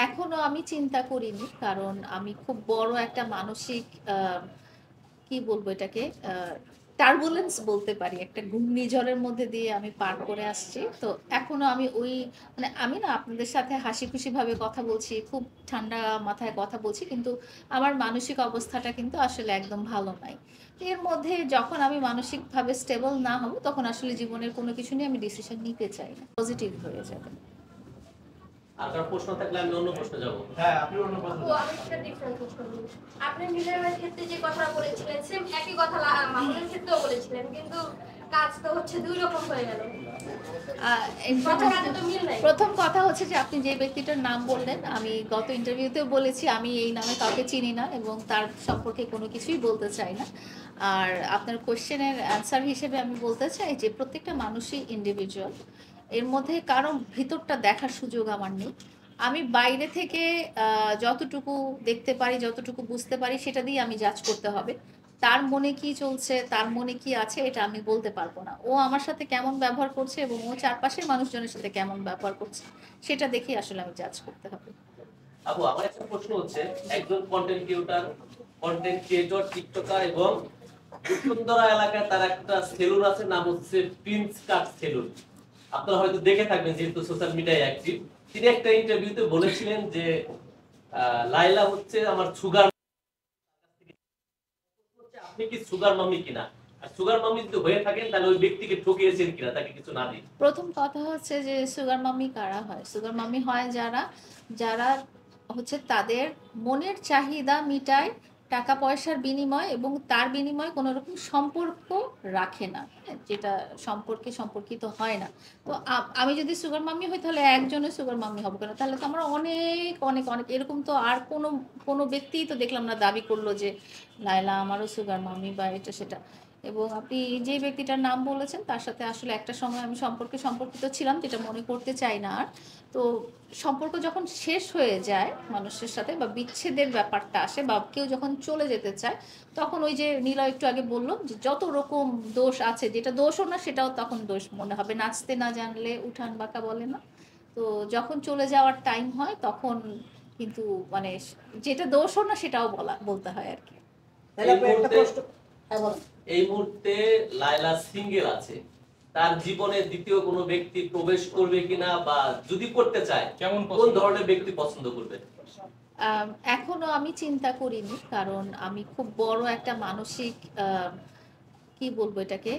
এখনো আমি চিন্তা করিনি। কারণ আমি খুব বড় একটা মানসিক আ কি বলবো এটাকে? টার্বুলেন্স বলতে পারি। একটা ঘূর্ণিঝড়ের মধ্যে দিয়ে আমি পার করে আসছি। তো এখনো আমি মানে আমি না আপনাদের সাথে হাসিখুশিভাবে কথা বলছি। খুব ঠান্ডা মাথায় কথা বলছি। কিন্তু আমার মানসিক অবস্থাটা কিন্তু আসলে একদম ভালো নাই। এর মধ্যে যখন আমি মানসিকভাবে স্টেবল না হব, তখন আসলে জীবনের কোনো কিছু নিয়ে আমি ডিসিশন নিতে চাই না। পজিটিভ হয়ে যাবে। আপনার প্রশ্ন থাকলে আমি অন্য প্রশ্নে যাব। হ্যাঁ, আপনি অন্য প্রশ্ন আপু করুন। আমি একটা ডিফারেন্ট প্রশ্ন করি। আপনি মিলনের ক্ষেত্রে যে কথাটা বলেছিলেন সেম একই কথা মামুনের ক্ষেত্রেও বলেছিলেন। কিন্তু কাজ তো হচ্ছে ২ রকম হয়ে গেল। আ এই কথা প্রথম কাজে তো মিল নাই। প্রথম কথা হচ্ছে যে আপনি যে ব্যক্তিটার নাম বললেন, আমি গত ইন্টারভিউতেও বলেছি আমি এই নামে কাউকে চিনি না এবং তার সম্পর্কে কোনো কিছুই বলতে চাই না। আর আপনার কোয়েশ্চেনের অ্যান্সার হিসেবে আমি বলতে চাই যে প্রত্যেকটা মানুষই ইন্ডিভিজুয়াল। এর মধ্যে কারো ভিতরটা দেখার সুযোগ আমার নেই। আমি বাইরে থেকে যতটুকু দেখতে পারি, যতটুকু বুঝতে পারি সেটা দিয়ে আমি জাজ করতে হবে। তার মনে কি চলছে, তার মনে কি আছে এটা আমি বলতে পারব না। ও আমার সাথে কেমন ব্যবহার করছে এবং ও চারপাশের মানুষজনের সাথে কেমন ব্যবহার করছে সেটা দেখেই আসলে আমি জাজ করতে হবে। আপু আমার একটা প্রশ্ন হচ্ছে, একজন কন্টেন্ট ক্রিয়েটর, টিকটকার এবং বসুন্ধরা এলাকায় তার একটা সেলুন আছে, নাম হচ্ছে প্রিন্স কাট সেলুন। আপনারা হয়তো দেখে থাকবেন যেহেতু সোশ্যাল মিডিয়ায় অ্যাক্টিভ। তিনি একটা ইন্টারভিউতে বলেছিলেন যে লাইলা হচ্ছে আমার সুগার। আপনি কি সুগার মামি কিনা, আর সুগার মামি যদি হয়ে থাকেন তাহলে ওই ব্যক্তিকে ঠকিয়েছেন কিনা, তাকে কিছু না দিয়ে। প্রথম কথা হচ্ছে যে সুগার মামি কারা হয়? সুগার মামি হয় যারা হচ্ছে তাদের মনের চাহিদা মিটায় টাকা পয়সার বিনিময় এবং তার বিনিময়ে কোনো রকম সম্পর্ক রাখে না। হ্যাঁ? যেটা সম্পর্কে সম্পর্কিত হয় না। তো আমি যদি সুগার মামি হই তাহলে একজনের সুগার মামি হব কেন? তাহলে তো আমরা অনেক, অনেক, অনেক এরকম তো আর কোনো ব্যক্তিই তো দেখলাম না দাবি করল যে লায়লা আমারও সুগার মামি বা এটা সেটা। এবং আপনি যে ব্যক্তিটার নাম বলেছেন তার সাথে আসলে একটা সময় আমি সম্পর্কিত ছিলাম, যেটা মনে করতে চাই না আর। তো সম্পর্ক যখন শেষ হয়ে যায় মানুষের সাথে বা বিচ্ছেদের ব্যাপারটা আসে বা কেউ যখন চলে যেতে চায়, তখন ওই যে নীলা একটু আগে বলল যে যত রকম দোষ আছে, যেটা দোষও না সেটাও তখন দোষ মনে হবে। নাচতে না জানলে উঠান বাঁকা বলে না? তো যখন চলে যাওয়ার টাইম হয় তখন কিন্তু মানে যেটা দোষও না সেটাও বলতে হয় আর কি। এই মুহূর্তে এই মুহূর্তে লায়লা সিঙ্গেল আছে। তার জীবনে দ্বিতীয় কোনো ব্যক্তি প্রবেশ করবে কিনা, বা যদি করতে চায় কোন ধরনের ব্যক্তি পছন্দ করবে? এখনো আমি চিন্তা করিনি। কারণ আমি খুব বড় একটা মানসিক কি বলবো এটাকে?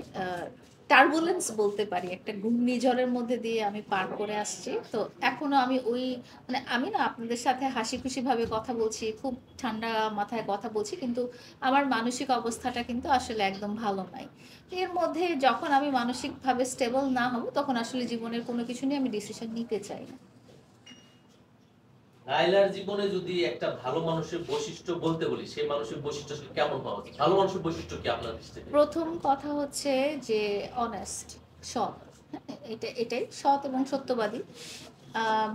টার্বুলেন্স বলতে পারি। একটা ঘূর্ণিঝড়ের মধ্যে দিয়ে আমি পার করে আসছি। তো এখনো আমি মানে আমি না আপনাদের সাথে হাসিখুশিভাবে কথা বলছি। খুব ঠান্ডা মাথায় কথা বলছি। কিন্তু আমার মানসিক অবস্থাটা কিন্তু আসলে একদম ভালো নাই। এর মধ্যে যখন আমি মানসিকভাবে স্টেবল না হব, তখন আসলে জীবনের কোনো কিছু নিয়ে আমি ডিসিশন নিতে চাই না। লায়লার জীবনে যদি একটা ভালো মানুষের বৈশিষ্ট্য বলতে বলি, সেই মানুষের বৈশিষ্ট্য আসলে কেমন হওয়া উচিত? ভালো মানুষের বৈশিষ্ট্য কি আপনার দৃষ্টিতে? প্রথম কথা হচ্ছে যে অনেস্ট, সৎ। হ্যাঁ? এটাই সৎ এবং সত্যবাদী।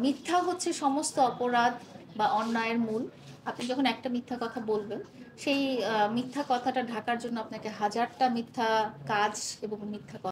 মিথ্যা হচ্ছে সমস্ত অপরাধ বা অন্যায়ের মূল। আপনি যখন একটা মিথ্যা কথা বলবেন, সেই মিথ্যা কথাটা ঢাকার জন্য আপনাকে হাজারটা মিথ্যা কাজ এবং মিথ্যা